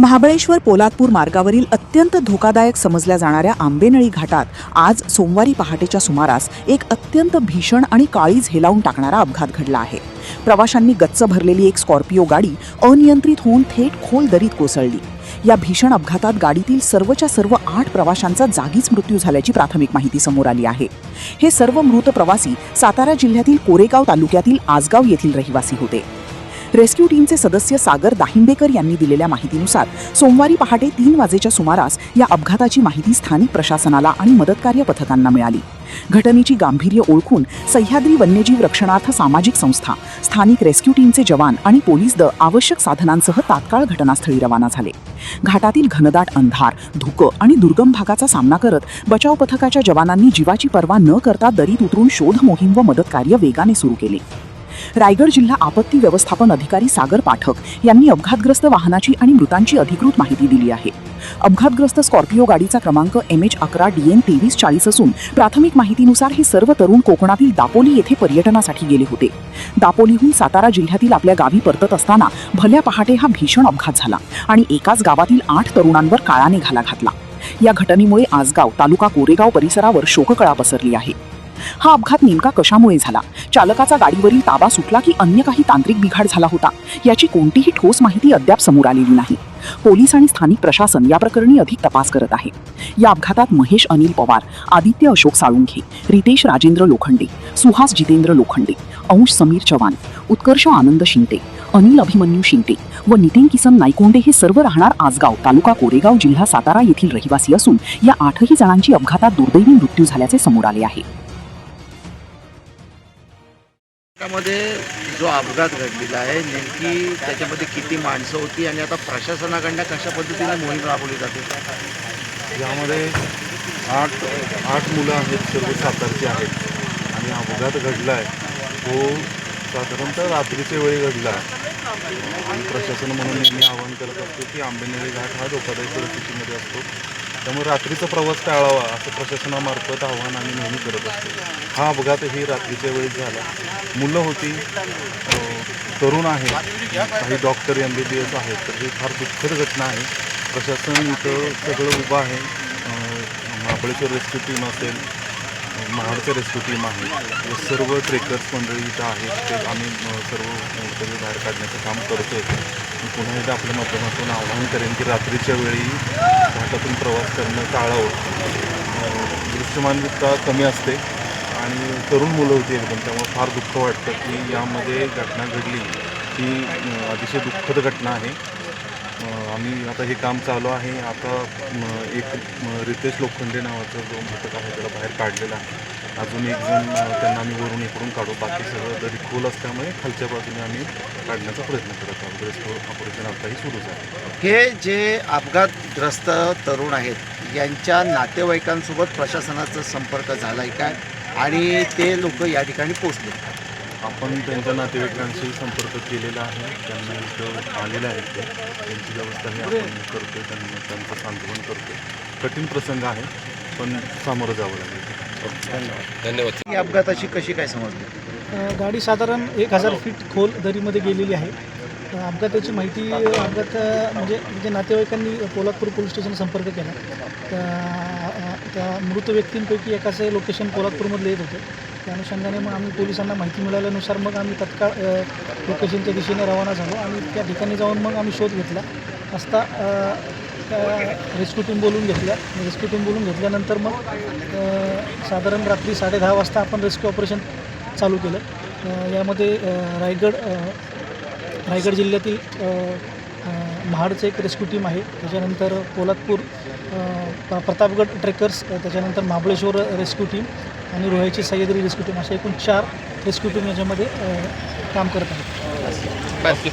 महाबळेश्वर पोलादपूर मार्गावरील अत्यंत धोकादायक समजल्या जाणाऱ्या आंबेनळी घाटात आज सोमवारी पहाटेच्या सुमारास एक अत्यंत भीषण आणि काळीज हेलावून टाकणारा अपघात घडला आहे। प्रवाशांनी गच्च भरलेली एक स्कॉर्पिओ गाडी अनियंत्रित होऊन थेट खोल दरीत कोसळली। या भीषण अपघातात गाडीतील सर्वच्या सर्व 8 प्रवाशांचा जागीच मृत्यू झाल्याची प्राथमिक माहिती समोर आली आहे। हे सर्व मृत प्रवासी सातारा जिल्ह्यातील कोरेगाव तालुक्यातील आसगाव येथील रहिवासी होते। रेस्क्यू टीमचे सदस्य सागर दाहिंबेकर यांनी दिलेल्या माहितीनुसार सोमवारी पहाटे 3 वाजेच्या सुमारास या अपघाताची माहिती स्थानिक प्रशासनाला आणि मदतकार्य पथकांना मिळाली। घटनेची गांभीर्य ओळखून सह्याद्री वन्यजीव रक्षणार्थ सामाजिक संस्था, स्थानिक रेस्क्यू टीमचे जवान आणि पोलीस दल आवश्यक साधनांसह तात्काळ घटनास्थळी रवाना झाले। घाटातील घनदाट अंधार, धुकं आणि दुर्गम भागाचा सामना करत बचाव पथकाच्या जवानांनी जीवाची पर्वा न करता दरीत उतरून शोध मोहीम व मदतकार्य वेगाने सुरू केले। रायगड जिल्हा आपत्ती व्यवस्थापन अधिकारी सागर पाठक यांनी अपघातग्रस्त वाहनाची आणि मृतांची अधिकृत माहिती दिली आहे। अपघातग्रस्त स्कॉर्पिओ गाडीचा क्रमांक MH11DN2340 असून प्राथमिक माहितीनुसार हे सर्व तरुण कोकणातील दापोली येथे पर्यटनासाठी गेले होते। दापोलीहून सातारा जिल्ह्यातील आपल्या गावी परतत असताना भल्या पहाटे हा भीषण अपघात झाला आणि एकाच गावातील 8 तरुणांवर काळाने घाला घातला। या घटनेमुळे आसगाव तालुका कोरेगाव परिसरावर शोककळा पसरली आहे। हा अपघात नेमका कशामुळे झाला, चालकाचा गाडीवरील ताबा सुटला की अन्य काही तांत्रिक बिघाड झाला होता, याची कोणतीही ठोस माहिती अद्याप समोर आलेली नाही। पोलीस आणि स्थानिक प्रशासन या प्रकरणी अधिक तपास करत आहे। या अपघातात महेश अनिल पवार, आदित्य अशोक साळुंखे, रितेश राजेंद्र लोखंडे, सुहास जितेंद्र लोखंडे, अंश समीर चव्हाण, उत्कर्ष आनंद शिंटे, अनिल अभिमन्यू शिंटे व नितीन किसन नाईकोंडे हे सर्व राहणार आसगाव तालुका कोरेगाव जिल्हा सातारा येथील रहिवासी असून या 8ही जणांची अपघातात दुर्दैवी मृत्यू झाल्याचे समोर आले आहे। त्यामध्ये जो अपघात घडलेला आहे नेमकी त्याच्यामध्ये किती माणसं होती आणि आता प्रशासनाकडनं कशा पद्धतीने मोहीम राबवली जाते? यामध्ये आठ मुलं आहेत, सर्व सातारची आहेत आणि अपघात घडला आहे तो साधारणतः रात्रीच्या वेळी घडला आहे। आणि प्रशासन म्हणून नेहमी आवाहन करत असतो की आंबेनळी घाट हा धोकादायक परिस्थितीमध्ये असतो, त्यामुळे रात्रीचा प्रवास टाळावा असं प्रशासनामार्फत आव्हान आम्ही नेहमी करत असतो। हा अपघातही रात्रीच्या वेळी झाला। मुलं होती, तरुण आहेत, काही डॉक्टर MBBS आहेत, तर ही फार दुःखद घटना आहे। प्रशासन इथं सगळं उभं आहे। महाबळेश्वर रेस्क्यू टीम असेल, महाडचं रेस्क्यू टीम आहे, सर्व ट्रेकर्स मंडळी इथं आहेत, ते आम्ही सर्व तरी बाहेर काढण्याचं काम करतो आहे। पुन्हा एकदा आपल्या माध्यमातून आवाहन करेन की रात्रीच्या वेळी घाटातून प्रवास करणं टाळावं। दृश्यमानता कमी असते आणि तरुण मुलं होती एकदम, त्यामुळे फार दुःख वाटतं की यामध्ये घटना घडली ही अतिशय दुःखद घटना आहे। आम्ही आता हे काम चालू आहे। आता एक रितेश लोखंडे नावाचा जो मृतक आहे त्याला बाहेर काढलेला आहे। अजून एक जण त्यांना आम्ही वरून इकडून काढू, बाकी सगळं दरी खोल असल्यामुळे खालच्या बाजूने आम्ही काढण्याचा प्रयत्न करत आहोत। रेस्क्यू ऑपरेशन आताही सुरूच आहे। हे जे अपघातग्रस्त तरुण आहेत यांच्या नातेवाईकांसोबत प्रशासनाचा संपर्क झाला आहे काय आणि ते लोक या ठिकाणी पोहोचले? आपण त्यांच्या नातेवाईकांशी संपर्क केलेला आहे, त्यांना इथं आलेले आहेत, त्यांची व्यवस्थाही आपण करतो, त्यांचं सांत्वन करतो। कठीण प्रसंग आहे पण सामोरं जावं लागेल। धन्यवाद। ही अपघाताची कशी काय समजली? गाडी साधारण 1000 फीट खोल दरीमध्ये गेलेली आहे। अपघाताची माहिती म्हणजे नातेवाईकांनी पोलादपूर पोलीस स्टेशन संपर्क केला। त्या मृत व्यक्तींपैकी एकाचं लोकेशन पोलादपूरमधलं येत होतं। त्या अनुषंगाने मग आम्ही पोलिसांना माहिती मिळाल्यानुसार मग आम्ही तत्काळ लोकेशनच्या दिशेने रवाना झालो आणि त्या ठिकाणी जाऊन मग आम्ही शोध घेतला असता रेस्क्यू टीम बोलून घेतल्यानंतर मग साधारण रात्री 10:30 वाजता आपण रेस्क्यू ऑपरेशन चालू केलं। यामध्ये रायगड जिल्ह्यातील महाडचं एक रेस्क्यू टीम आहे, त्याच्यानंतर पोलादपूर प्रतापगड ट्रेकर्स, त्याच्यानंतर महाबळेश्वर रेस्क्यू टीम आणि रोह्याची सह्याद्री रेस्क्यू टीम अशा एकूण 4 रेस्क्यू टीम याच्यामध्ये काम करत आहेत।